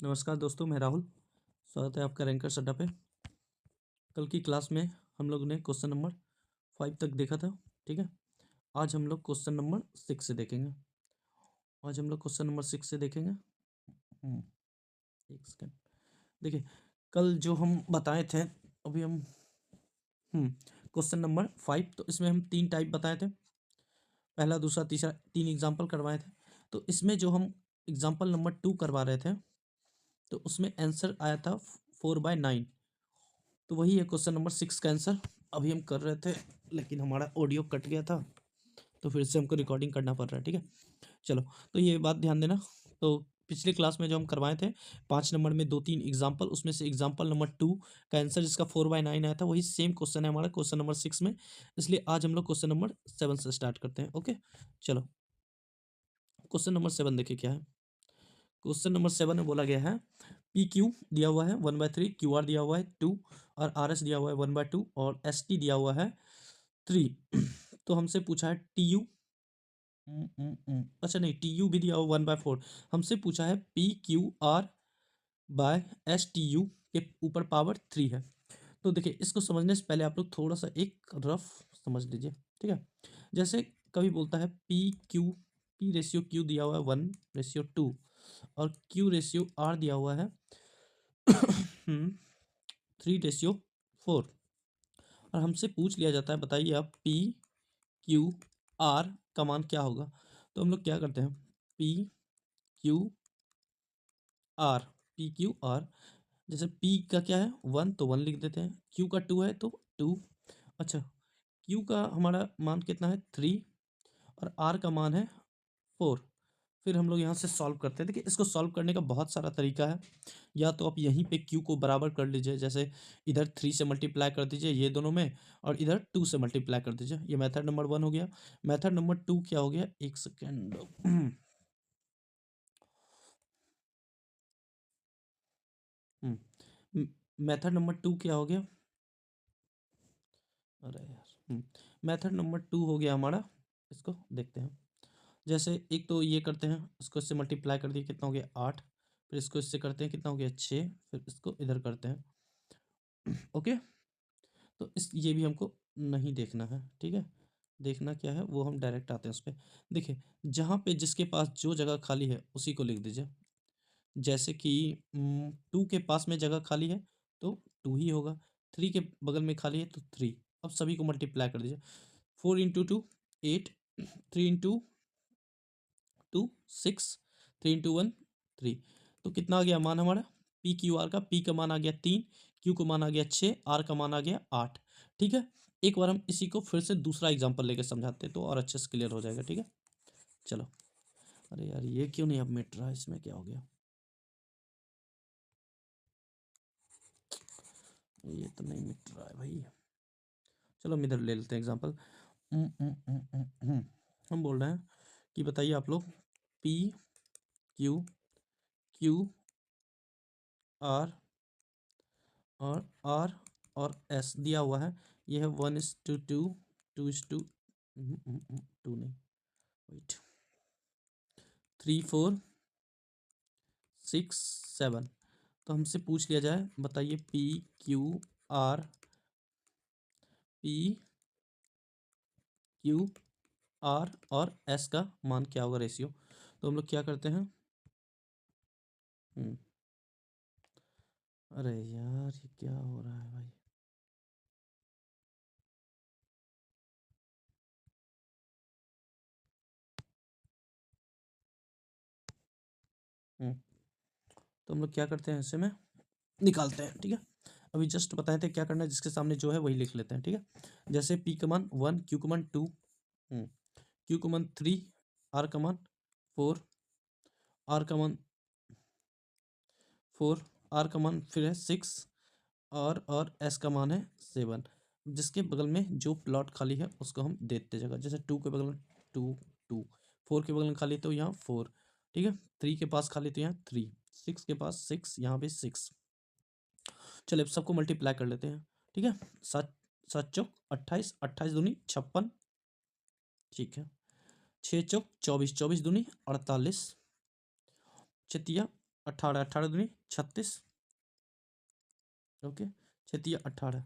नमस्कार दोस्तों, मैं राहुल। स्वागत है आपका रैंकर अड्डा पे। कल की क्लास में हम लोग ने क्वेश्चन नंबर 5 तक देखा था। ठीक है, आज हम लोग क्वेश्चन नंबर 6 से देखेंगे। एक सेकेंड। देखिए, कल जो हम बताए थे, अभी हम क्वेश्चन नंबर 5, तो इसमें हम 3 टाइप बताए थे। पहला, दूसरा, तीसरा, 3 एग्जाम्पल करवाए थे। तो इसमें जो हम एग्जाम्पल नंबर 2 करवा रहे थे, तो उसमें आंसर आया था 4/9। तो वही है क्वेश्चन नंबर 6 का आंसर। अभी हम कर रहे थे, लेकिन हमारा ऑडियो कट गया था, तो फिर से हमको रिकॉर्डिंग करना पड़ रहा है। ठीक है, चलो, तो ये बात ध्यान देना। तो पिछले क्लास में जो हम करवाए थे 5 नंबर में 2-3 एग्जाम्पल, उसमें से एग्जाम्पल नंबर 2 का आंसर जिसका 4/9 आया था, वही सेम क्वेश्चन है हमारा क्वेश्चन नंबर 6 में। इसलिए आज हम लोग क्वेश्चन नंबर 7 से स्टार्ट करते हैं। ओके, चलो, क्वेश्चन नंबर 7 देखिए क्या है। क्वेश्चन नंबर 7 में बोला गया है पी क्यू दिया हुआ है 1/3, क्यू आर दिया हुआ है 2, और आर एस दिया हुआ है 1/2, और एस टी दिया हुआ है 3। तो हमसे पूछा है टी यू, अच्छा नहीं, टी यू भी दिया हुआ 1/4। हमसे पूछा है P Q R by S T U के ऊपर पावर 3 है। तो देखिए, इसको समझने से पहले आप लोग थोड़ा सा एक रफ समझ लीजिए। ठीक है, जैसे कभी बोलता है पी रेशियो क्यू दिया हुआ है 1/2, और क्यू रेशियो आर दिया हुआ है 3/4, और हमसे पूछ लिया जाता है बताइए आप पी क्यू आर का मान क्या होगा। तो हम लोग क्या करते हैं, पी क्यू आर, जैसे पी का क्या है 1, तो 1 लिख देते हैं। क्यू का 2 है तो 2। अच्छा, क्यू का हमारा मान कितना है 3, और आर का मान है 4। फिर हम लोग यहाँ से सॉल्व करते हैं। देखिए, इसको सॉल्व करने का बहुत सारा तरीका है। या तो आप यहीं पे क्यू को बराबर कर लीजिए, जैसे इधर 3 से मल्टीप्लाई कर दीजिए ये दोनों में, और इधर 2 से मल्टीप्लाई कर दीजिए। ये मेथड नंबर 1 हो गया। मेथड नंबर 2 क्या हो गया, एक सेकेंड। मेथड नंबर 2 क्या हो गया, अरे यार, मेथड नंबर 2 हो गया हमारा। इसको देखते हैं। जैसे एक तो ये करते हैं, इसको इससे मल्टीप्लाई कर दिए, कितना हो गया 8। फिर इसको इससे करते हैं, कितना हो गया 6। फिर इसको इधर करते हैं। ओके, तो इस ये भी हमको नहीं देखना है। ठीक है, देखना क्या है वो हम डायरेक्ट आते हैं उस पर। देखिए, जहाँ पे जिसके पास जो जगह खाली है उसी को लिख दीजिए। जैसे कि 2 के पास में जगह खाली है तो 2 ही होगा। 3 के बगल में खाली है तो 3। अब सभी को मल्टीप्लाई कर दीजिए। 4 इंटू 2 8, 3 इंटू 2 6, 3 इंटू 1 3। तो कितना आ गया मान हमारा पी क्यू आर का, पी का मान आ गया 3, क्यू का मान आ गया 6, आर का मान आ गया 8। ठीक है, एक बार हम इसी को फिर से दूसरा एग्जांपल लेकर समझाते हैं तो और अच्छे से क्लियर हो जाएगा। ठीक है, चलो। अरे यार, ये क्यों नहीं अब मिट रहा है, इसमें क्या हो गया, ये तो नहीं मिट रहा है भाई। चलो, हम इधर ले लेते हैं एग्जांपल। हम बोल रहे हैं कि बताइए आप लोग पी क्यू क्यू आर और एस दिया हुआ है। ये है 1:2, 2:2, 2 नहीं, वेट, 3 4 6 7। तो हमसे पूछ लिया जाए बताइए पी क्यू आर और एस का मान क्या होगा, रेशियो। तो हम लोग क्या करते हैं, अरे यार, ये क्या हो रहा है भाई। तो हम लोग क्या करते हैं, ऐसे में निकालते हैं। ठीक है, अभी जस्ट बताए थे क्या करना है, जिसके सामने जो है वही लिख लेते हैं। ठीक है, जैसे पी का मान 1, क्यू का मान 2, क्यू का मान 3, आर का मान 4, आर का मान 4, आर का मान फिर है 6, और एस का मान है 7। जिसके बगल में जो प्लॉट खाली है उसको हम देते जगह, जैसे 2 के बगल में 2 2, 4 के बगल में खाली तो यहाँ 4। ठीक है, 3 के पास खाली तो यहाँ 3, 6 के पास 6, यहाँ भी 6। चलिए, अब सबको मल्टीप्लाई कर लेते हैं। ठीक है, 7 7 चौक 28, 28 दूनी 56। ठीक है, 6 चौक 24, 24 दूनी 48, चतिया 18, 18 दूनी 36। ओके, 6 × 18।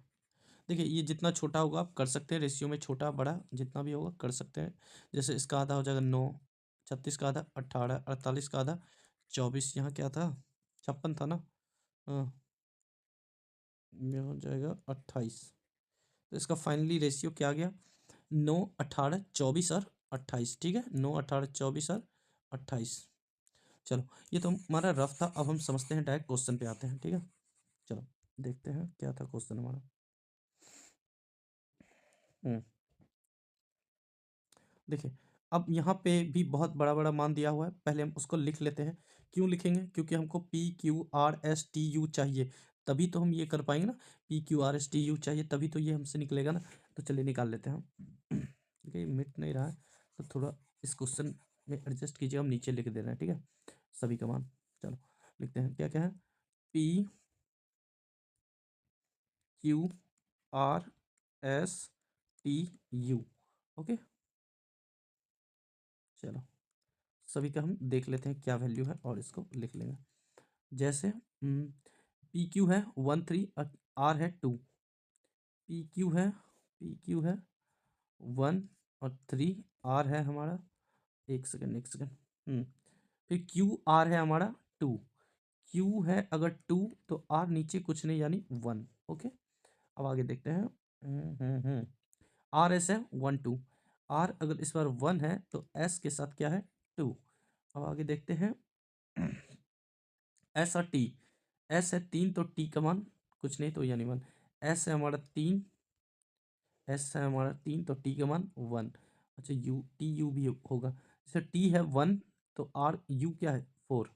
देखिए ये जितना छोटा होगा आप कर सकते हैं, रेशियो में छोटा बड़ा जितना भी होगा कर सकते हैं। जैसे इसका आधा हो जाएगा 9, 36 का आधा 18, 48 का आधा 24, यहाँ क्या था 56 था ना, हाँ ये हो जाएगा 28। तो इसका फाइनली रेशियो क्या आ गया, 9, 18, 24 और 28। ठीक है, 9, 18, 24 और 28। चलो ये तो हमारा रफ था, अब हम समझते हैं डायरेक्ट क्वेश्चन पे आते हैं। ठीक है, चलो देखते हैं क्या था क्वेश्चन हमारा। देखिए अब यहाँ पे भी बहुत बड़ा बड़ा मान दिया हुआ है, पहले हम उसको लिख लेते हैं। क्यों लिखेंगे, क्योंकि हमको PQRSTU चाहिए, तभी तो हम ये कर पाएंगे ना। PQRSTU चाहिए तभी तो ये हमसे निकलेगा ना। तो चलिए निकाल लेते हैं हम। ठीक है, मिट नहीं रहा है तो थोड़ा इस क्वेश्चन में एडजस्ट कीजिए, हम नीचे लिख दे रहे हैं। ठीक है, सभी का मान चलो लिखते हैं, क्या क्या है, PQRSTU। ओके, चलो सभी का हम देख लेते हैं क्या वैल्यू है और इसको लिख लेंगे। जैसे PQ है 1 3 और R है 2। PQ है 1 और 3, R है हमारा, एक सेकेंड एक सेकेंड, फिर QR है हमारा 2। Q है अगर 2 तो R नीचे कुछ नहीं यानी 1। ओके, अब आगे देखते हैं। RS है 1 2, R अगर इस बार 1 है तो S के साथ क्या है 2। अब आगे देखते हैं। S और T, S है 3 तो T का मान कुछ नहीं तो यानी 1। S है हमारा 3, S है हमारा 3 तो T का मान 1। अच्छा TU भी होगा, जैसे T है 1 तो RU क्या है 4।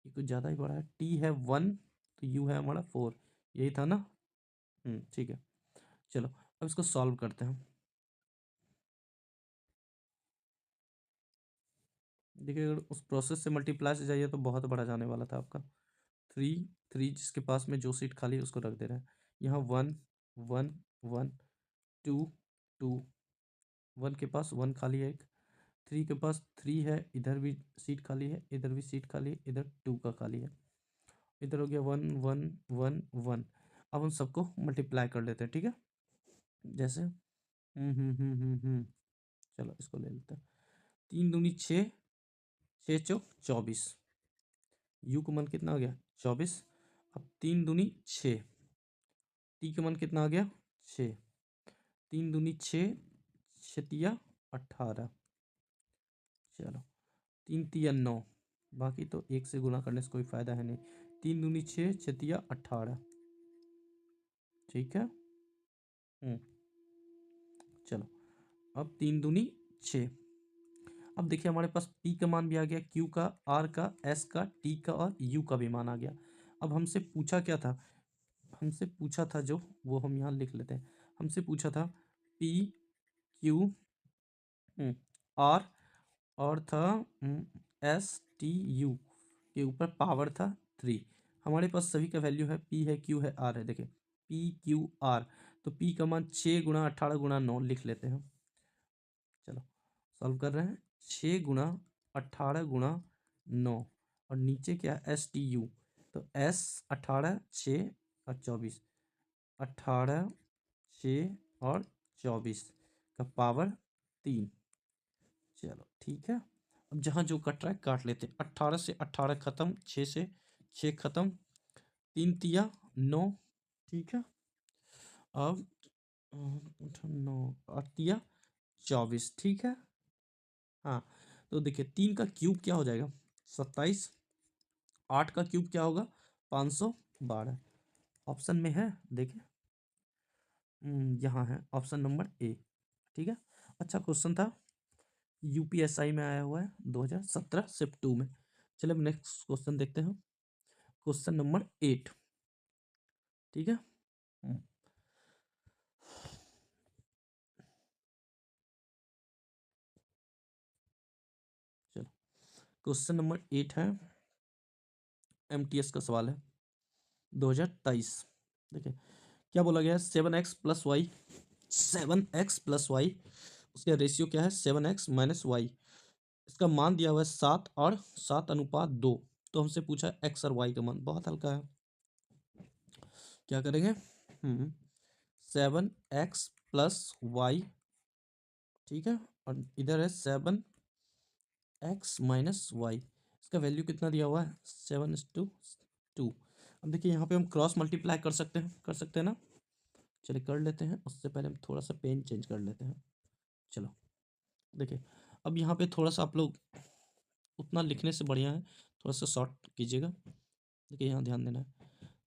ये कुछ ज़्यादा ही बड़ा है, T है 1 तो U है हमारा 4, यही था ना। ठीक है, चलो अब इसको सॉल्व करते हैं। देखिए अगर उस प्रोसेस से मल्टीप्लाई से जाइए तो बहुत बड़ा जाने वाला था आपका। 3 3 जिसके पास में जो सीट खाली है उसको रख दे रहे हैं। यहाँ 1 1 1 2 2, 1 के पास 1 खाली है, एक 3 के पास 3 है, इधर भी सीट खाली है, इधर भी सीट खाली है, इधर 2 का खाली है, इधर हो गया 1 1 1 1। अब उन सबको मल्टीप्लाई कर लेते हैं। ठीक है, जैसे चलो इसको ले लेते हैं। 3 दूनी 6, 6 चौक 24, यू का मन कितना आ गया 24। अब 3 दूनी 6, टी का मन कितना आ गया 6, 3 दूनी 6, 6 18। चलो 3 तिया 9, बाकी तो एक से गुना करने से कोई फायदा है नहीं। 3 दूनी 6, 6 18। ठीक है, चलो अब 3 दूनी 6। अब देखिए हमारे पास P का मान भी आ गया, Q का, R का, S का, T का और U का भी मान आ गया। अब हमसे पूछा क्या था, हमसे पूछा था जो, वो हम यहाँ लिख लेते हैं। हमसे पूछा था P Q R और था STU के ऊपर पावर था 3। हमारे पास सभी का वैल्यू है, P है Q है R है। देखिए PQR, तो P का मान 6 × 18 × 9 लिख लेते हैं। चलो सॉल्व कर रहे हैं, 6 × 18 × 9 और नीचे क्या STU, तो S 18 6 और 24, 18 6 और 24 का पावर 3। चलो ठीक है, अब जहाँ जो कट रहा है काट लेते हैं। 18 से 18 खत्म, 6 से 6 खत्म, 3 तिया 9। ठीक है, अब 9 और तिया 24। ठीक है, हाँ तो देखिए 3 का क्यूब क्या हो जाएगा 27, 8 का क्यूब क्या होगा 512। ऑप्शन में है देखिए, यहाँ है ऑप्शन नंबर ए। ठीक है, अच्छा क्वेश्चन था, यूपीएसआई में आया हुआ है 2017 शिफ्ट 2 में। चलिए अब नेक्स्ट क्वेश्चन देखते हैं, क्वेश्चन नंबर 8। ठीक है, चलो क्वेश्चन नंबर 8 है, एमटीएस का सवाल है 2023। देखिए क्या बोला गया है, 7x+y, 7x+y, उसका रेशियो क्या है 7x - y। इसका मान दिया हुआ है 7 और 7 अनुपात 2। तो हमसे पूछा एक्स और वाई का मान, बहुत हल्का है। क्या करेंगे, 7x+y, ठीक है, और इधर है 7x-y, इसका वैल्यू कितना दिया हुआ है 7:2। अब देखिए यहाँ पे हम क्रॉस मल्टीप्लाई कर सकते हैं ना, चलिए कर लेते हैं। उससे पहले हम थोड़ा सा पेन चेंज कर लेते हैं। चलो देखिए, अब यहाँ पे थोड़ा सा आप लोग उतना लिखने से बढ़िया है थोड़ा सा शॉर्ट कीजिएगा। देखिए यहाँ ध्यान देना है,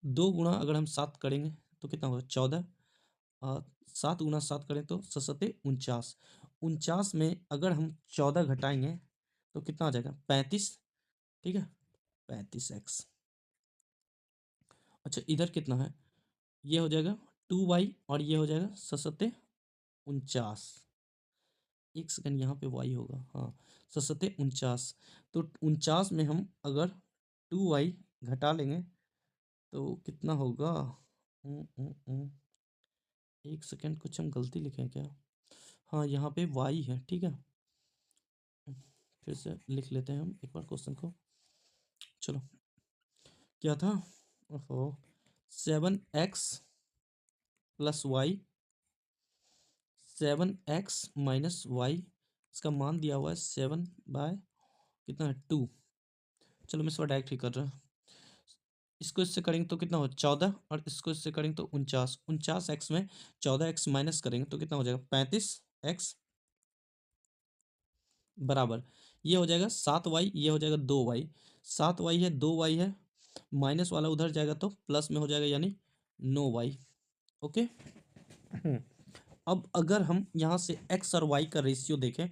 2 गुणा अगर हम 7 करेंगे तो कितना होगा 14, और 7 गुणा 7 करें तो 7×7 = 49। 49 में अगर हम 14 घटाएंगे तो कितना आ जाएगा 35, ठीक है, 35x। अच्छा इधर कितना है, ये हो जाएगा 2y और ये हो जाएगा 7×49। एक सेकंड, यहाँ पे y होगा, हाँ 7×49। तो 49 में हम अगर 2y घटा लेंगे तो कितना होगा, एक सेकंड, कुछ हम गलती लिखे हैं क्या, हाँ यहाँ पे y है, ठीक है। फिर से लिख लेते हैं हम एक बार क्वेश्चन को। चलो क्या था, ओहो, 7x+y, 7x-y, इसका मान दिया हुआ है 7 कितना है 2। चलो मैं इस बार डायरेक्ट ही कर रहा हूँ, इसको इससे करेंगे तो कितना हो 14, और इसको इससे करेंगे तो 49। 49x में 14x माइनस करेंगे तो कितना हो जाएगा 35x, बराबर ये हो जाएगा 7y, ये हो जाएगा 2y, 7y है 2y है, माइनस वाला उधर जाएगा तो प्लस में हो जाएगा यानी 9y। ओके, अब अगर हम यहाँ से x और y का रेशियो देखें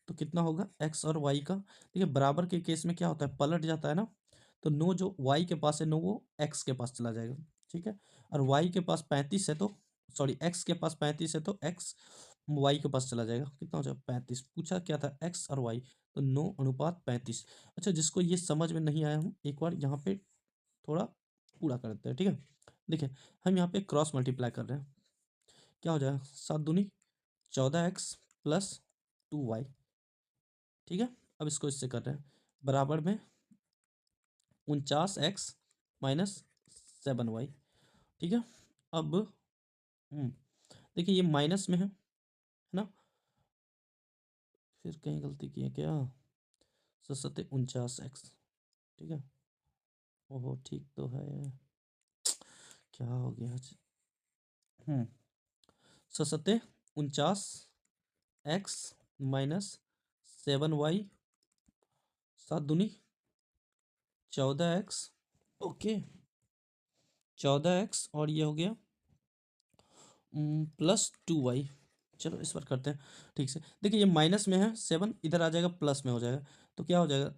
तो कितना होगा x और y का, देखिए बराबर के केस में क्या होता है पलट जाता है ना, तो 9 जो y के पास है 9 वो x के पास चला जाएगा, ठीक है, और y के पास 35 है तो सॉरी x के पास 35 है तो x y के पास चला जाएगा, कितना हो जाएगा 35। पूछा क्या था x और y, तो 9:35। अच्छा जिसको ये समझ में नहीं आया हम एक बार यहाँ पे थोड़ा पूरा कर देते हैं, ठीक है। देखिए हम यहाँ पे क्रॉस मल्टीप्लाई कर रहे हैं, क्या हो जाएगा 7×14x+2y, ठीक है। अब इसको इससे कर रहे हैं, बराबर में 49x-7y, ठीक है। अब देखिए ये माइनस में है ना, फिर कहीं गलती की है क्या, 749x, ठीक है, ओहो ठीक तो है, क्या हो गया आज, 749x-7y, 7×14x, ओके 14x, और ये हो गया +2y। चलो इस बार करते हैं ठीक से, देखिए ये माइनस में है 7, इधर आ जाएगा प्लस में हो जाएगा, तो क्या हो जाएगा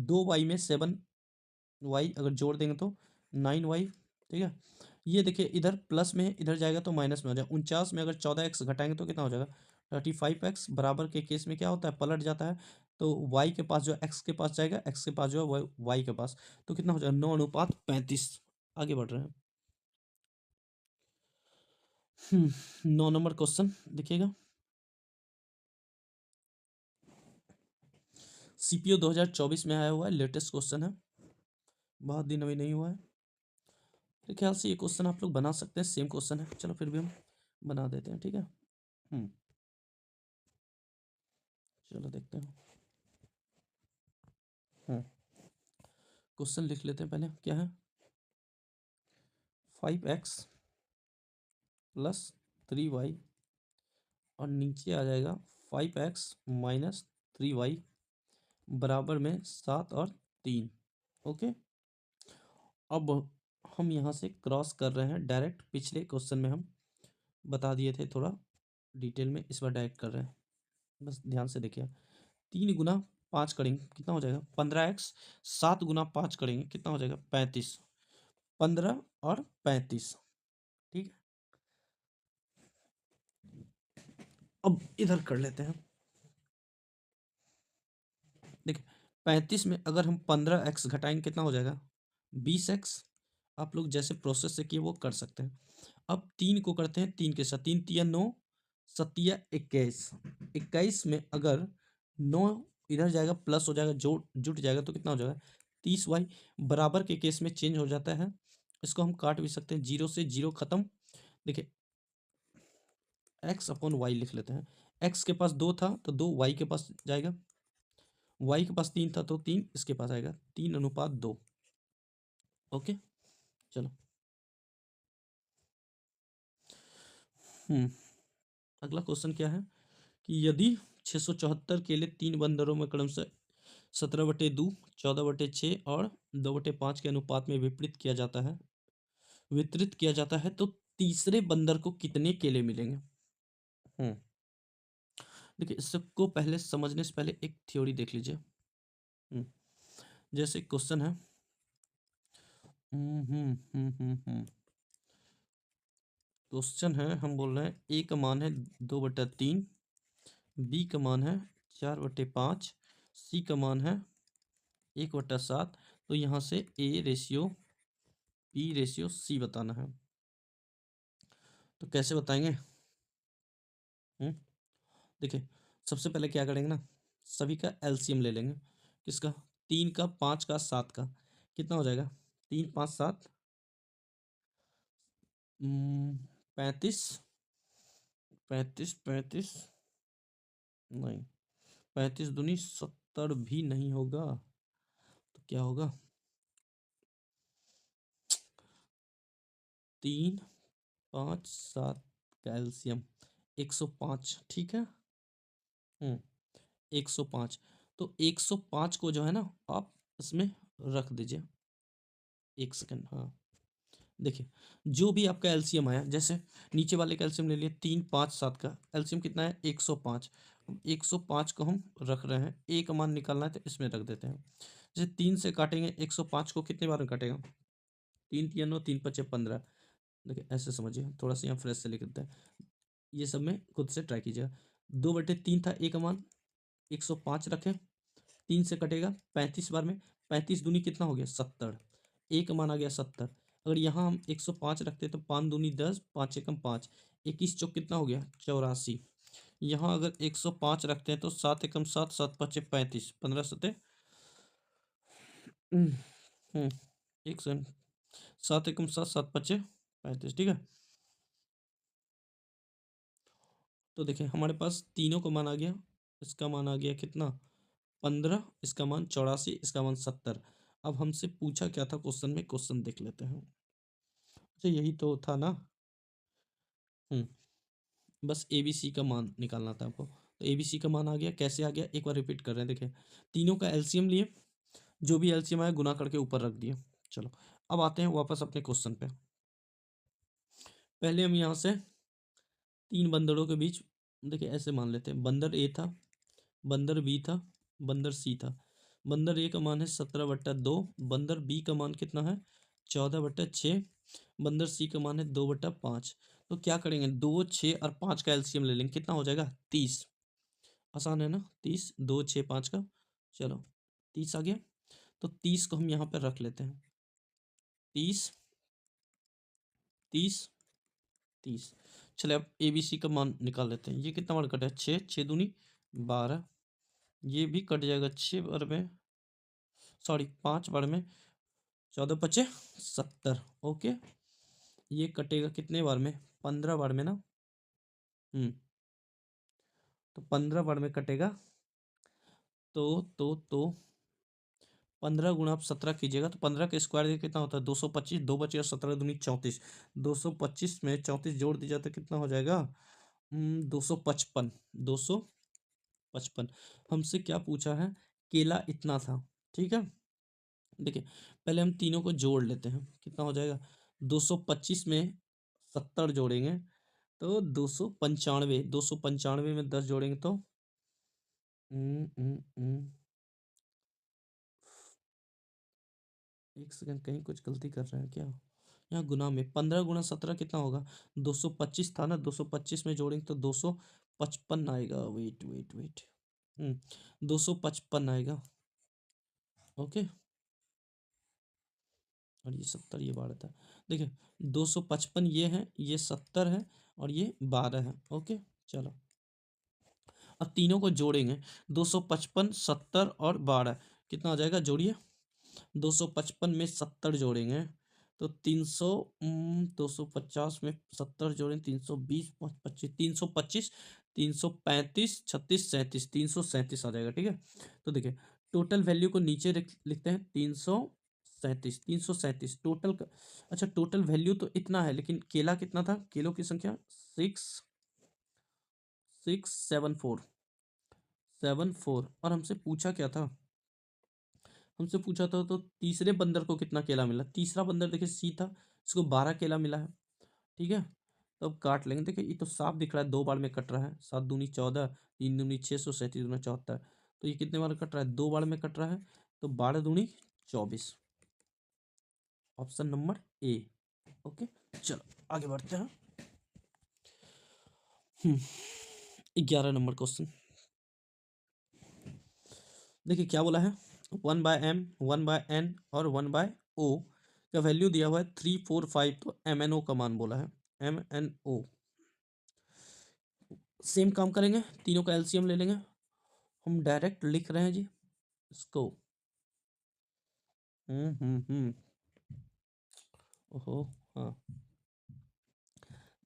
2y में 7y अगर जोड़ देंगे तो 9y, ठीक है। ये देखिए इधर प्लस में है, इधर जाएगा तो माइनस में हो जाएगा। 49 में अगर 14x घटाएंगे तो कितना हो जाएगा 35x, बराबर के केस में क्या होता है पलट जाता है, तो y के पास जो x के पास जाएगा, x के पास जो है y के पास, तो कितना हो जाएगा 9:35। आगे बढ़ रहे हैं, 9 नंबर क्वेश्चन देखिएगा, सीपीओ 2024 में आया हुआ है, लेटेस्ट क्वेश्चन है, बहुत दिन अभी नहीं हुआ है। मेरे ख्याल से ये क्वेश्चन आप लोग बना सकते हैं, सेम क्वेश्चन है, चलो फिर भी हम बना देते हैं, ठीक है। चलो देखते हैं, क्वेश्चन लिख लेते हैं पहले, क्या है 5x+3y, और नीचे आ जाएगा 5x-3y, बराबर में 7 और 3। ओके, अब हम यहाँ से क्रॉस कर रहे हैं डायरेक्ट, पिछले क्वेश्चन में हम बता दिए थे थोड़ा डिटेल में, इस बार डायरेक्ट कर रहे हैं, बस ध्यान से देखिए। 3×5 करेंगे कितना हो जाएगा 15x, 7×5 करेंगे कितना हो जाएगा 35, 15 और 35, ठीक है। अब इधर कर लेते हैं, देखिए 35 में अगर हम 15x घटाएंगे कितना हो जाएगा 20x, आप लोग जैसे प्रोसेस से किए वो कर सकते हैं। अब 3 को करते हैं 3 के साथ, 3×3 = 9, 7×21, 21 में अगर 9 इधर जाएगा प्लस हो जाएगा, जोड़ जुट जाएगा तो कितना हो जाएगा 30y बराबर के केस में चेंज हो जाता है। इसको हम काट भी सकते हैं, 0 से 0 खत्म। देखिए x अपॉन वाई लिख लेते हैं। x के पास 2 था तो 2 y के पास जाएगा, y के पास 3 था तो 3 इसके पास आएगा, 3:2। ओके चलो। अगला क्वेश्चन क्या है कि यदि 674 के लिए 3 बंदरों में क्रमशः 17/2, 14/6 और 2/5 के अनुपात में वितरित किया जाता है तो तीसरे बंदर को कितने केले मिलेंगे? हम्म देखिए इसको पहले समझने से पहले एक थ्योरी देख लीजिए। जैसे क्वेश्चन है, क्वेश्चन है, हम बोल रहे हैं ए का मान है 2/3, बी का मान है 4/5, सी का मान है 1/7। तो यहाँ से A ratio B ratio C बताना है। तो कैसे बताएंगे? देखिए सबसे पहले क्या करेंगे ना, सभी का एलसीएम ले लेंगे। किसका? 3 का, 5 का, 7 का। कितना हो जाएगा? 3 5 7 35, 35 35 नहीं, 35 दूनी 70 भी नहीं होगा। तो क्या होगा? 3 5 7 कैल्शियम 105। ठीक है। 105। तो 105 को जो है ना आप इसमें रख दीजिए। एक सेकंड। हाँ देखिए जो भी आपका एलसीएम आया, जैसे नीचे वाले का एलसीएम ले लिए 3 5 7 का एलसीएम कितना है? 105। 105 को हम रख रहे हैं, ए का मान निकालना है तो इसमें रख देते हैं। जैसे 3 से काटेंगे 105 को, कितने बार में काटेगा? 3 3 9 3 5 15। देखिए ऐसे समझिए, थोड़ा सा यहाँ फ्रेश से लिख देते हैं, ये सब में खुद से ट्राई कीजिएगा। 2/3 था ए का मान, 105 रखें, 3 से कटेगा 35 बार में, 35 दूनी कितना हो गया? 70। ए का मान आ गया 70। अगर यहाँ हम 105 रखते हैं तो 5 दूनी 10, 5 एकम 5, 21 चौक कितना हो गया? 84। यहाँ अगर 105 रखते हैं तो 7 एकम 7, 7 5 35, 15 सते 1 सेकंड, 7 एकम 7, 7 5 35। ठीक है। तो देखिए हमारे पास तीनों का मान आ गया। इसका मान आ गया कितना? 15, इसका मान 84, इसका मान 70। अब हमसे पूछा क्या था क्वेश्चन में, क्वेश्चन देख लेते हैं। अच्छा यही तो था ना। बस ए बी सी का मान निकालना था आपको। तो ए बी सी का मान आ गया। कैसे आ गया एक बार रिपीट कर रहे हैं। देखिए तीनों का एलसीएम लिए, जो भी एलसीएम आया गुना करके ऊपर रख दिए। चलो अब आते हैं वापस अपने क्वेश्चन पे। पहले हम यहाँ से 3 बंदरों के बीच, देखिए ऐसे मान लेते हैं, बंदर ए था, बंदर बी था, बंदर सी था। बंदर ए का मान है 17/2, बंदर बी का मान कितना है? 14/6, बंदर सी का मान है 2/5। तो क्या करेंगे? 2 6 और 5 का एलसीएम ले लेंगे। कितना हो जाएगा? 30। आसान है ना? 30, 2 6 5 का। चलो 30 आ गया। तो 30 को हम यहाँ पर रख लेते हैं। 30 30 30। चले अब ए बी सी का मान निकाल लेते हैं। ये कितना बार कटा है? 6, 6 दूनी 12। ये भी कट जाएगा 6 बार में, सॉरी 5 बार में, 14 5 70। ओके। ये कटेगा कितने बार में? 15 बार में ना। तो 15 बार में कटेगा। तो 15 गुणा आप 17 कीजिएगा तो 15 का स्क्वायर कितना होता है? 225। 2 बचे और 17 दूनी 34। 225 में 34 जोड़ दीजिए तो कितना हो जाएगा? 255। 255। हमसे क्या पूछा है? केला इतना था। ठीक है। देखिए पहले हम तीनों को जोड़ लेते हैं। कितना हो जाएगा? 225 में 70 जोड़ेंगे तो 295। 295 में 10 जोड़ेंगे तो 1 सेकंड, कहीं कुछ गलती कर रहे हैं क्या? यहाँ गुना में 15 गुणा 17 कितना होगा? 225 था ना, 225 में जोड़ेंगे तो 255 आएगा। वेट वेट वेट 255 आएगा। ओके। और ये 70, ये 12 था। देखिए 255 ये है, ये 70 है और ये 12 है। ओके चलो अब तीनों को जोड़ेंगे। 255, 70 और 12 कितना आ जाएगा? जोड़िए 255 में 70 जोड़ेंगे तो 300, 250 में 70 जोड़ेंगे 320, 25, 325, 335, 36, 37, 337 आ जाएगा। ठीक है, तो देखिए टोटल वैल्यू को नीचे लिखते हैं 337, 337 टोटल अच्छा टोटल वैल्यू तो इतना है, लेकिन केला कितना था, केलों की संख्या 6, 6, 7, 4, और हमसे पूछा क्या था, हमसे पूछा था तो तीसरे बंदर को कितना केला मिला। तीसरा बंदर देखिए सी था, इसको 12 केला मिला है। ठीक है, तो अब काट लेंगे। देखिए ये तो साफ दिख रहा है, 2 बार में कट रहा है, 7 दूनी 14, 3 दूनी 6, 37 दूना 74, तो ये कितने बार कट रहा है, 2 बार में कट रहा है, तो 12 दूनी 24, ऑप्शन नंबर ए। ओके, चलो आगे बढ़ते हैं। 11 नंबर क्वेश्चन, देखिए क्या बोला है, 1/m, 1/n और 1/o का वैल्यू दिया हुआ है 3, 4, 5, तो MNO का मान बोला है, MNO। सेम काम करेंगे, तीनों का LCM ले लेंगे, हम डायरेक्ट लिख रहे हैं जी इसको। ओहो, हाँ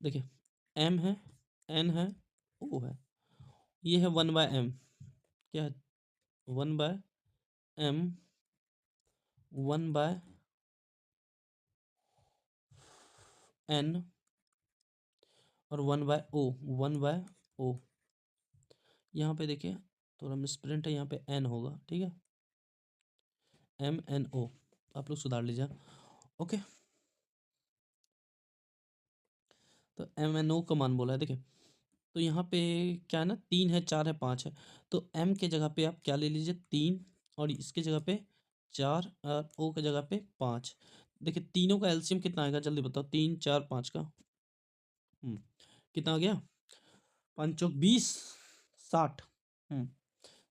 देखिए M है, N है, O है, ये है 1/m, क्या है 1/m, 1/n और 1/o, 1/o। यहाँ पे देखिए थोड़ा मिसप्रिंट है, यहाँ पे n होगा। ठीक है, MNO, आप लोग सुधार लीजिए। ओके, तो MNO का मान बोला है। देखिए तो यहाँ पे क्या है ना, 3 है, 4 है, 5 है, तो M के जगह पे आप क्या ले लीजिए 3, और इसके जगह पे 4, और O के जगह पे 5। देखिए तीनों का LCM कितना आएगा, जल्दी बताओ, 3, 4, 5 का कितना आ गया, 5 चौक 20, 60,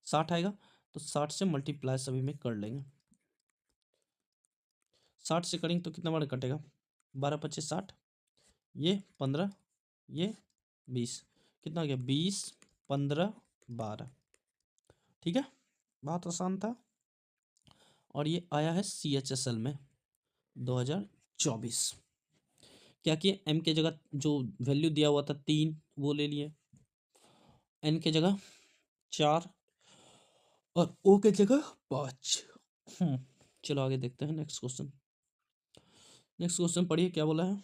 60 आएगा, तो 60 से मल्टीप्लाई सभी में कर लेंगे। 60 से करेंगे तो कितना बार कटेगा, 12, 25, 60, ये 15, ये 20, कितना आ गया 20, 15, 12। ठीक है, बहुत आसान था, और ये आया है CHSL में 2024। क्या किए, M के जगह जो वैल्यू दिया हुआ था 3 वो ले लिए, N के जगह 4 और O के जगह 5। चलो आगे देखते हैं नेक्स्ट क्वेश्चन। नेक्स्ट क्वेश्चन पढ़िए क्या बोला है।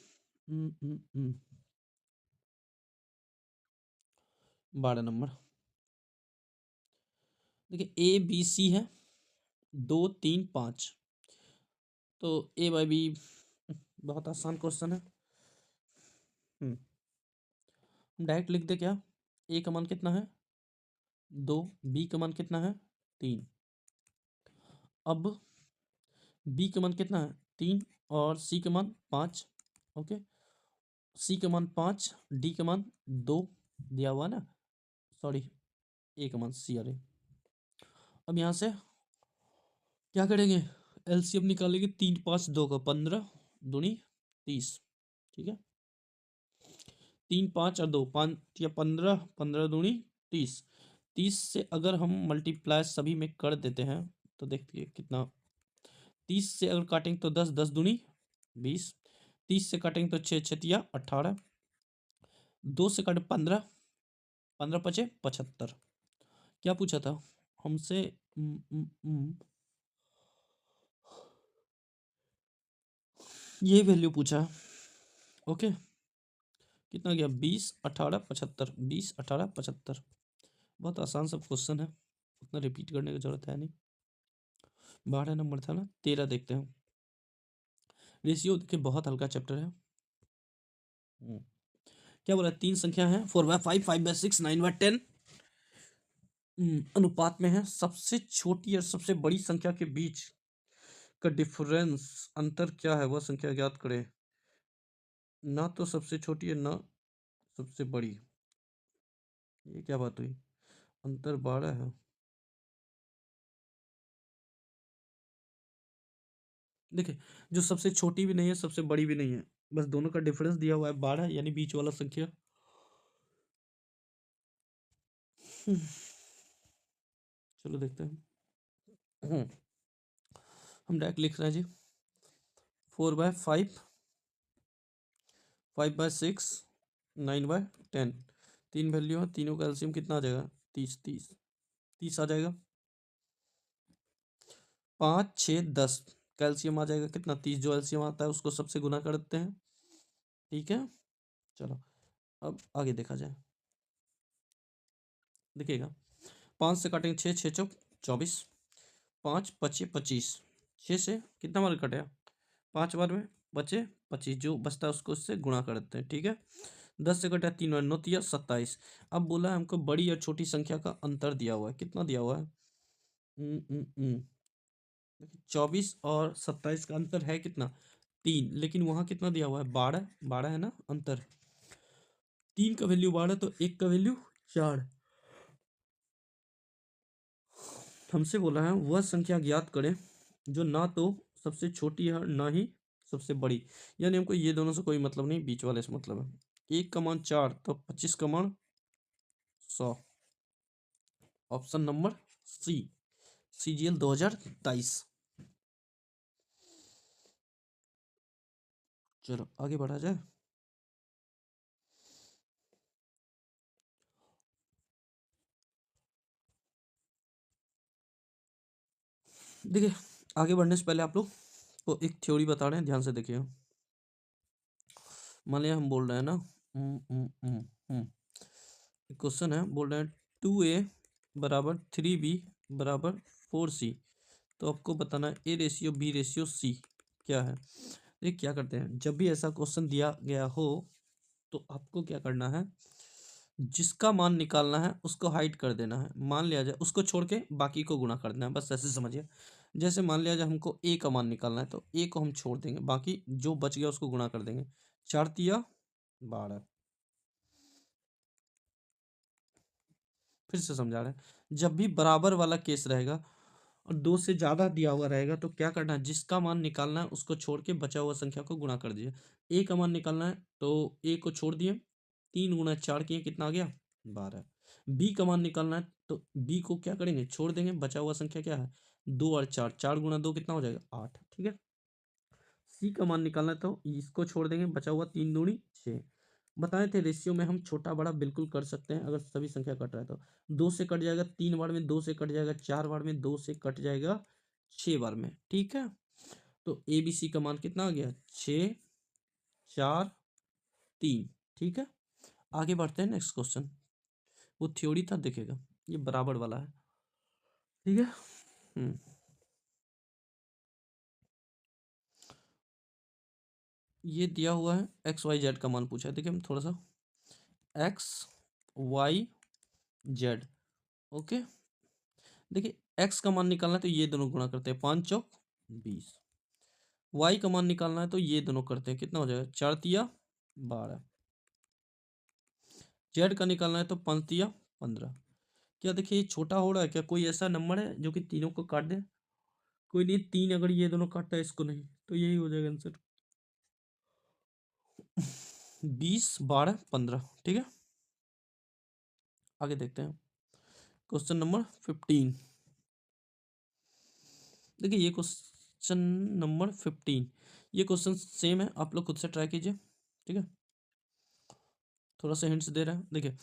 12 नंबर, देखिए ABC है 2, 3, 5, तो A/B बहुत आसान क्वेश्चन है। हम डायरेक्ट लिख दे क्या, A का मान कितना है 2, B का मान कितना है 3, अब B का मान कितना है 3 और C का मान 5। ओके, C का मान 5, D का मान 2 दिया हुआ ना, सॉरी A का मान C, अरे अब यहाँ से क्या करेंगे, LCM निकालेंगे, 3, 5, 2 का 15 दूनी 30। ठीक है, 3, 5 और 2, 5 या 15, 15 दूनी 30, 30 से अगर हम मल्टीप्लाई सभी में कर देते हैं तो देखिए कितना, 30 से अगर काटेंगे तो 10, 10 दूनी 20, 30 से काटेंगे तो 6, 6 18, 2 से काटे 15, 15 पचे 75। क्या पूछा था हमसे, ये वैल्यू पूछा। ओके, कितना गया 20, 18, 75, 20, 18, 75, बहुत आसान सब क्वेश्चन है, उतना रिपीट करने की जरूरत है नहीं। 12 नंबर था ना, 13 देखते हैं। रेशियो देखिए बहुत हल्का चैप्टर है। क्या बोला, 3 संख्या है 4/5, 5/6, 9/10 अनुपात में है, सबसे छोटी और सबसे बड़ी संख्या के बीच का डिफरेंस अंतर क्या है, वह संख्या ज्ञात करें। ना तो सबसे छोटी है ना सबसे बड़ी, ये क्या बात हुई, अंतर 12 है। देखिए जो सबसे छोटी भी नहीं है सबसे बड़ी भी नहीं है, बस दोनों का डिफरेंस दिया हुआ है 12, यानी बीच वाला संख्या। चलो देखते हैं। हम डायरेक्ट लिख रहे हैं जी 4/5, 5/6, 9/10। तीन वैल्यू है, तीनों का एलसीएम कितना आ जाएगा? 30, 30, 30 आ जाएगा। 5, 6, 10 कैल्शियम आ जाएगा कितना? 30। जो एलसीएम आता है उसको सबसे गुना कर देते हैं, ठीक है। चलो अब आगे देखा जाए। देखिएगा 5 से काटेंगे 6, 6 चौक 24, 5 पचे 25, 6 से कितना बार कटेगा? 5 बार में बचे 25, जो बचता है उसको उससे गुणा कर देते हैं, ठीक है। 10 से कटा 3 बार, 9 तिया 27। अब बोला है हमको बड़ी और छोटी संख्या का अंतर दिया हुआ है, कितना दिया हुआ है? 24 और 27 का अंतर है कितना? 3। लेकिन वहां कितना दिया हुआ है? 12, 12 है ना अंतर। 3 का वैल्यू 12 तो 1 का वैल्यू 4। हमसे बोला है वह संख्या ज्ञात करें जो ना तो सबसे छोटी है ना ही सबसे बड़ी। यानी हमको ये दोनों से कोई मतलब नहीं, बीच वाले से मतलब है। 1 का मान 4 तो 25 का मान 100। Option number C, CGL 2023। चलो आगे बढ़ा जाए। देखिए आगे बढ़ने से पहले आप लोग को एक थ्योरी बता रहे हैं, ध्यान से देखिए। मान लिया हम बोल रहे हैं ना, क्वेश्चन है, बोल रहे हैं 2A बराबर 3B बराबर 4C। तो आपको बताना है A ratio B ratio C क्या है। ये क्या करते हैं, जब भी ऐसा क्वेश्चन दिया गया हो तो आपको क्या करना है, जिसका मान निकालना है उसको हाइड कर देना है। मान लिया जाए उसको छोड़ के बाकी को गुणा कर देना है, बस ऐसे समझिए। जैसे मान लिया जाए हमको A का मान निकालना है तो A को हम छोड़ देंगे, बाकी जो बच गया उसको गुणा कर देंगे। 4 तिया 12। फिर से समझा रहे हैं, जब भी बराबर वाला केस रहेगा और 2 से ज़्यादा दिया हुआ रहेगा तो क्या करना है, जिसका मान निकालना है उसको छोड़ के बचा हुआ संख्या को गुणा कर दीजिए। A का मान निकालना है तो A को छोड़ दिए, 3 गुना 4 किए, कितना आ गया? 12। B का मान निकालना है तो B को क्या करेंगे? छोड़ देंगे, बचा हुआ संख्या क्या है? 2 और 4, 4 गुना 2 कितना हो जाएगा? 8, ठीक है। C का मान निकालना है तो इसको छोड़ देंगे, बचा हुआ 3 दूनी 6। बताए थे रेशियो में हम छोटा बड़ा बिल्कुल कर सकते हैं अगर सभी संख्या कट रहा है तो। 2 से कट जाएगा 3 बार में, 2 से कट जाएगा 4 बार में, 2 से कट जाएगा 6 बार में, ठीक है। तो ABC का मान कितना आ गया? 6, 4, 3, ठीक है। आगे बढ़ते हैं नेक्स्ट क्वेश्चन। वो थ्योरी था, देखेगा ये बराबर वाला है, ठीक है। ये दिया हुआ है XYZ का मान पूछा है। देखिए हम थोड़ा सा XYZ, ओके। देखिए x का मान निकालना है तो ये दोनों गुणा करते हैं, 5 चौक 20। y का मान निकालना है तो ये दोनों करते हैं, कितना हो जाएगा? 4 तिया 12। z का निकालना है तो 5 तिया 15। क्या देखिए ये छोटा हो रहा है क्या? कोई ऐसा नंबर है जो कि तीनों को काट दे? कोई नहीं, 3 अगर ये दोनों काटता है इसको नहीं, तो यही हो जाएगा आंसर। 20, 12, 15, ठीक है। आगे देखते हैं क्वेश्चन नंबर 15। देखिए ये क्वेश्चन नंबर 15, ये क्वेश्चन सेम है, आप लोग खुद से ट्राई कीजिए, ठीक है। थोड़ा सा हिंट्स दे रहे हैं, देखिए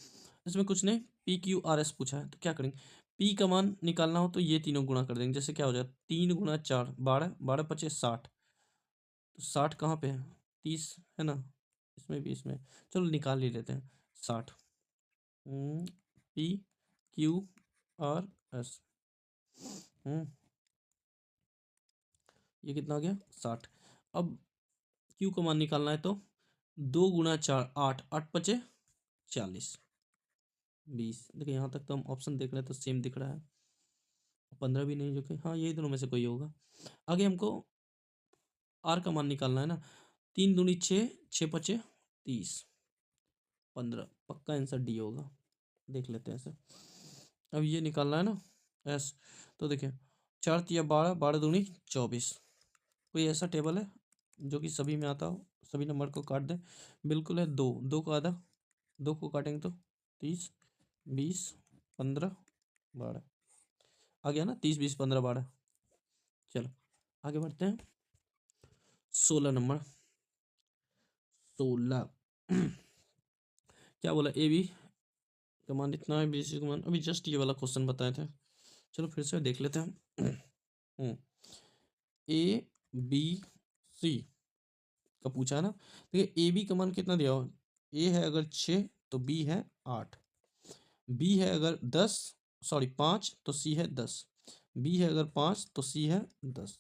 इसमें कुछ नहीं, PQRS पूछा है तो क्या करेंगे, P का मान निकालना हो तो ये तीनों गुणा कर देंगे। जैसे क्या हो जाएगा? 3 गुना 4 12, 12 पचे 60। तो 60 कहाँ पे है? 30 है ना, इसमें भी, इसमें चलो निकाल ही लेते हैं। 60, PQRS, ये कितना आ गया? 60। अब Q का मान निकालना है तो 2 गुना 4 8, 8 पचे 40, 20। देखिए यहाँ तक तो हम ऑप्शन देख रहे हैं तो सेम दिख रहा है। 15 भी नहीं, जो कि हाँ यही दोनों में से कोई होगा। आगे हमको R का मान निकालना है ना, 3 दूनी 6, 6 पचे 30, 15। पक्का आंसर D होगा, देख लेते हैं ऐसे। अब ये निकालना है ना S, तो देखिए 4 तिया 12, 12 दूनी 24। कोई ऐसा टेबल है जो कि सभी में आता हो, सभी नंबर को काट दे? बिल्कुल है, 2, 2 को आधा, 2 को काटेंगे तो 30, 20, 15, 12 आ गया ना, 30, 20, 15, 12। चलो आगे बढ़ते हैं 16 नंबर। 16 क्या बोला, ए बी कमान इतना है, बी सी कमान, अभी जस्ट ये वाला क्वेश्चन बताए थे, चलो फिर से देख लेते हैं। ए बी सी का पूछा है ना। देखिए ए बी का मान कितना दिया हुआ, ए है अगर 6 तो बी है 8, बी है अगर 10, सॉरी 5 तो सी है 10, बी है अगर 5 तो सी है 10।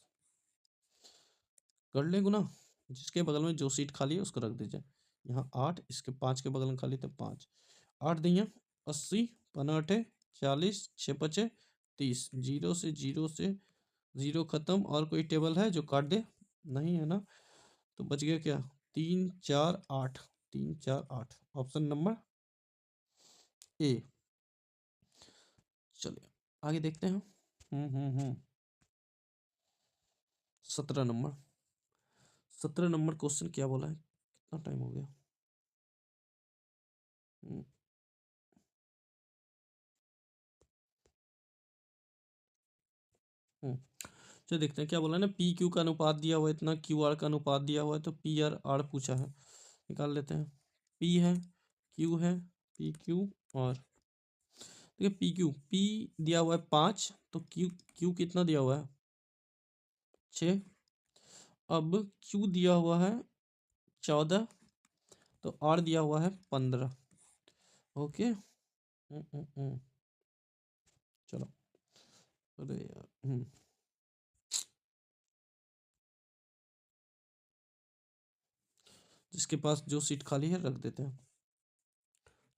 कर ले गुना, जिसके बगल में जो सीट खाली है उसको रख दीजिए। यहाँ 8, इसके 5 के बगल में खाली तो 5, 8 दिया 80, 15 40, 6 5 30, जीरो से जीरो खत्म। और कोई टेबल है जो काट दे, नहीं है ना, तो बच गया क्या, 3 4 8, 3 4 8, ऑप्शन नंबर ए। चलिए आगे देखते हैं। 17 नंबर। 17 नंबर क्वेश्चन क्या बोला है, कितना टाइम हो गया। हम्म, हम्म, चलिए देखते हैं क्या बोला है ना। पी क्यू का अनुपात दिया हुआ है इतना, क्यू आर का अनुपात दिया हुआ है, तो पी आर आर पूछा है, निकाल लेते हैं। पी है, क्यू है, पी क्यू और देखिए पी दिया हुआ है 5, तो क्यू क्यू कितना दिया हुआ है 6। अब क्यू दिया हुआ है 14, तो आर दिया हुआ है 15। ओके। चलो, अरे यार जिसके पास जो सीट खाली है रख देते हैं।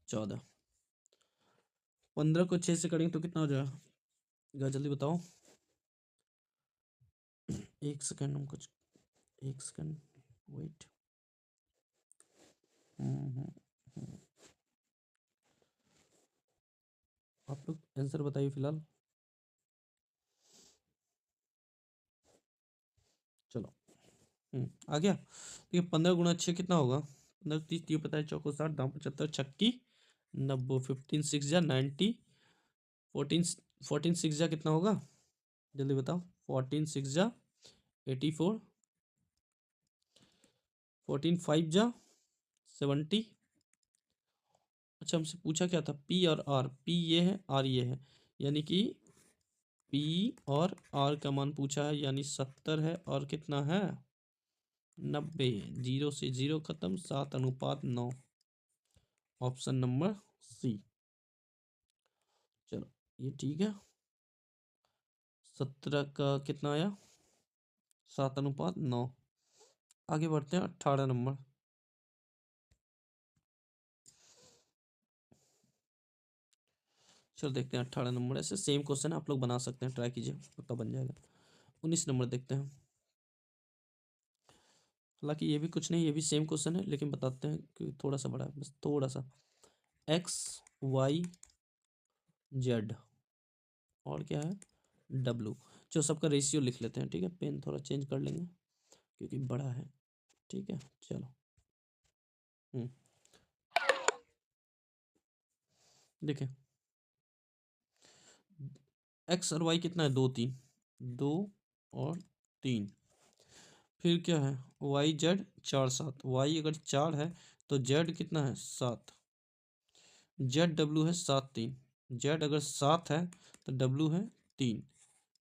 14, 15 को 6 से करेंगे तो कितना हो जाएगा, जल्दी बताओ। एक सेकेंड, हम कुछ, एक सेकेंड वेट। आप लोग आंसर बताइए फिलहाल। चलो आ गया। देखिए 15 × 6 कितना होगा, 15 30 30 पता है, चौको 60 दाम 75 छक्की 90, 15 6 जा 90, 14 14 6 जा कितना होगा, जल्दी बताओ। 14 6 जा 84, 14 5 जा 70। अच्छा हमसे पूछा क्या था, पी और आर, पी ये है आर ये है, यानी कि पी और आर का मान पूछा है, यानी 70 है और कितना है 90, जीरो से जीरो खत्म, 7:9, ऑप्शन नंबर सी। चलो ये ठीक है, 17 का कितना आया 7:9। आगे बढ़ते हैं 18 नंबर। चलो देखते हैं 18 नंबर, ऐसे सेम क्वेश्चन आप लोग बना सकते हैं, ट्राई कीजिए पक्का बन जाएगा। 19 नंबर देखते हैं। हालांकि ये भी कुछ नहीं, ये भी सेम क्वेश्चन है, लेकिन बताते हैं कि थोड़ा सा बड़ा है, बस थोड़ा सा। एक्स वाई जेड और क्या है डब्लू। जो सबका रेशियो लिख लेते हैं, ठीक है, पेन थोड़ा चेंज कर लेंगे क्योंकि बड़ा है। ठीक है चलो। हम्म देखिए एक्स और वाई कितना है, 2 3, 2 और 3। फिर क्या है वाई जेड 4 7, वाई अगर 4 है तो जेड कितना है 7, जेड डब्लू है 7 3, जेड अगर 7 है तो डब्लू है 3।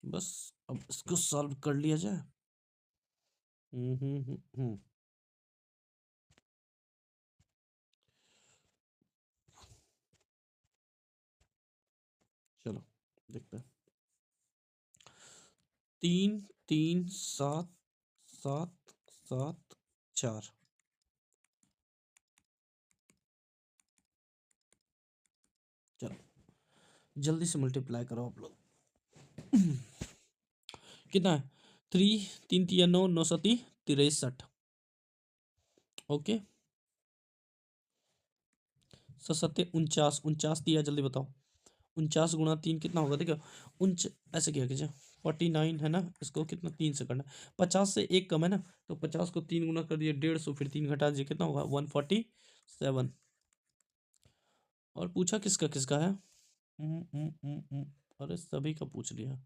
बस अब इसको सॉल्व कर लिया जाए। हम्म हम्म हम्म हम्म, चलो देखते हैं। 3 3 7 7 7 4। चलो जल्दी से मल्टीप्लाई करो आप लोग। कितना है 3 3 3 9 9 7 63। ओके, 49 49 दिया, जल्दी बताओ। 49 × 3 कितना होगा, देखो उनच ऐसे क्या कीजिए 49 है ना, इसको कितना 3 से करना है, 50 से एक कम है ना, तो 50 को 3 गुना कर दिए 150, फिर 3 घटा दीजिए कितना होगा 147। और पूछा किसका किसका है, अरे सभी का पूछ लिया।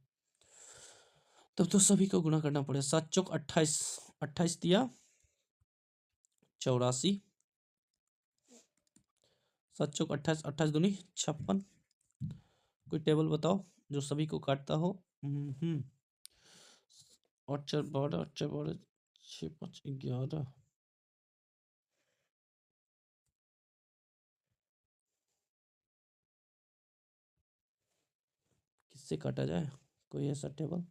तब तो सभी को गुणा करना पड़ेगा। 7 चौक 28, 28 दिया 84, 7 चौक 28, 28 दूनी 56। कोई टेबल बताओ जो सभी को काटता हो। 8 4 12, 8 4 12, 6 5 11। किससे काटा जाए, कोई ऐसा टेबल?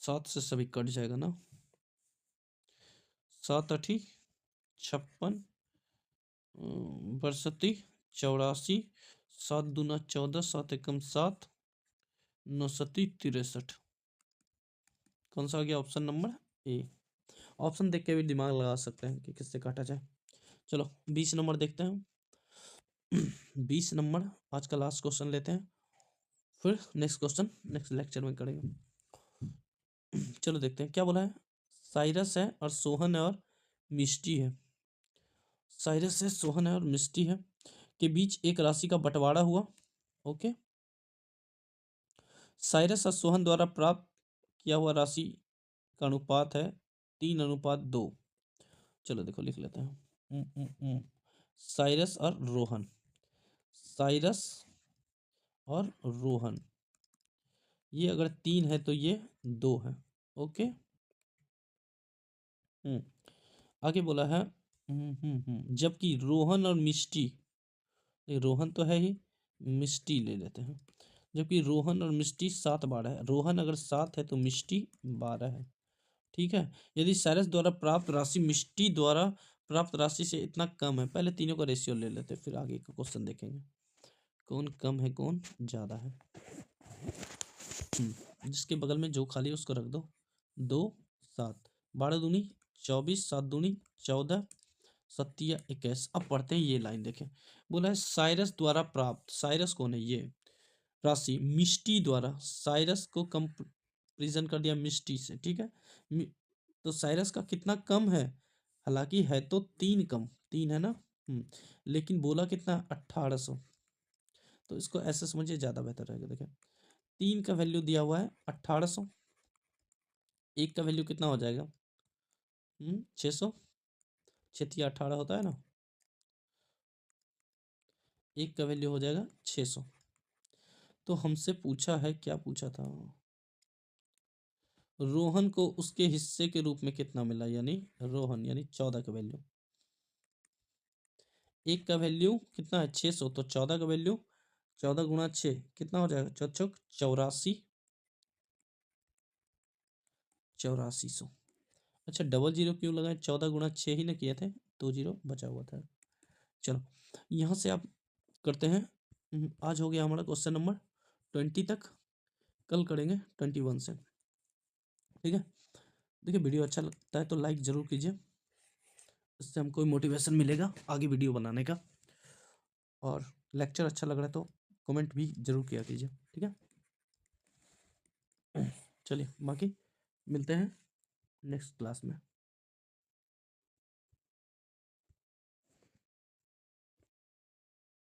7 से सभी कट जाएगा ना। 7 8 56, 62 84, 7 दूना 14, 7 एकम 7, 9 7 63। कौन सा आ गया? Option number A. ऑप्शन देख के भी दिमाग लगा सकते हैं कि किससे काटा जाए। चलो 20 नंबर देखते हैं। 20 नंबर आज का लास्ट क्वेश्चन लेते हैं, फिर नेक्स्ट क्वेश्चन नेक्स्ट लेक्चर में करेंगे। चलो देखते हैं क्या बोला है। साइरस है और सोहन है और मिष्टी है। साइरस है, सोहन है और मिष्टी है के बीच एक राशि का बंटवारा हुआ। ओके, साइरस और सोहन द्वारा प्राप्त किया हुआ राशि का अनुपात है 3:2। चलो देखो लिख लेते हैं। साइरस और रोहन, साइरस और रोहन, ये अगर 3 है तो ये 2 है। ओके, आगे बोला है जबकि रोहन और मिष्टी, रोहन तो है ही, मिष्टी ले लेते हैं। जबकि रोहन और मिष्टी 7 12 है। रोहन अगर 7 है तो मिष्टी 12 है। ठीक है, यदि साइरस द्वारा प्राप्त राशि मिष्टी द्वारा प्राप्त राशि से इतना कम है, पहले तीनों का रेशियो ले लेते हैं फिर आगे का क्वेश्चन देखेंगे कौन कम है कौन ज़्यादा है। जिसके बगल में जो खाली है उसको रख दो। 2 7, 12 दूनी 24, 7 दूनी 14, 7 21। अब पढ़ते हैं ये लाइन, देखें बोला है साइरस द्वारा प्राप्त, साइरस कौन है? ये राशि मिष्टी द्वारा, साइरस को कंपेरिजन कर दिया मिष्टी से। ठीक है, तो साइरस का कितना कम है? हालांकि है तो 3 कम, 3 है ना। लेकिन बोला कितना? 1800। तो इसको ऐसे समझिए ज़्यादा बेहतर रहेगा। देखें 3 का वैल्यू दिया हुआ है 1800, 1 का वैल्यू कितना हो जाएगा? 600, 6 18 होता है ना, 1 का वैल्यू हो जाएगा 600। तो हमसे पूछा है, क्या पूछा था? रोहन को उसके हिस्से के रूप में कितना मिला, यानी रोहन यानी 14 का वैल्यू। 1 का वैल्यू कितना है? 600, तो 14 का वैल्यू 14 गुणा 6 कितना हो जाएगा? 84, 8400। अच्छा डबल जीरो क्यों लगाए? 14 गुणा 6 ही ना किए थे, 2 जीरो बचा हुआ था। चलो यहाँ से आप करते हैं। आज हो गया हमारा क्वेश्चन नंबर 20 तक, कल करेंगे 21 से। ठीक है, देखिए वीडियो अच्छा लगता है तो लाइक ज़रूर कीजिए, इससे हमको मोटिवेशन मिलेगा आगे वीडियो बनाने का। और लेक्चर अच्छा लग रहा है तो कमेंट भी ज़रूर किया कीजिए। ठीक है, चलिए बाकी मिलते हैं नेक्स्ट क्लास में।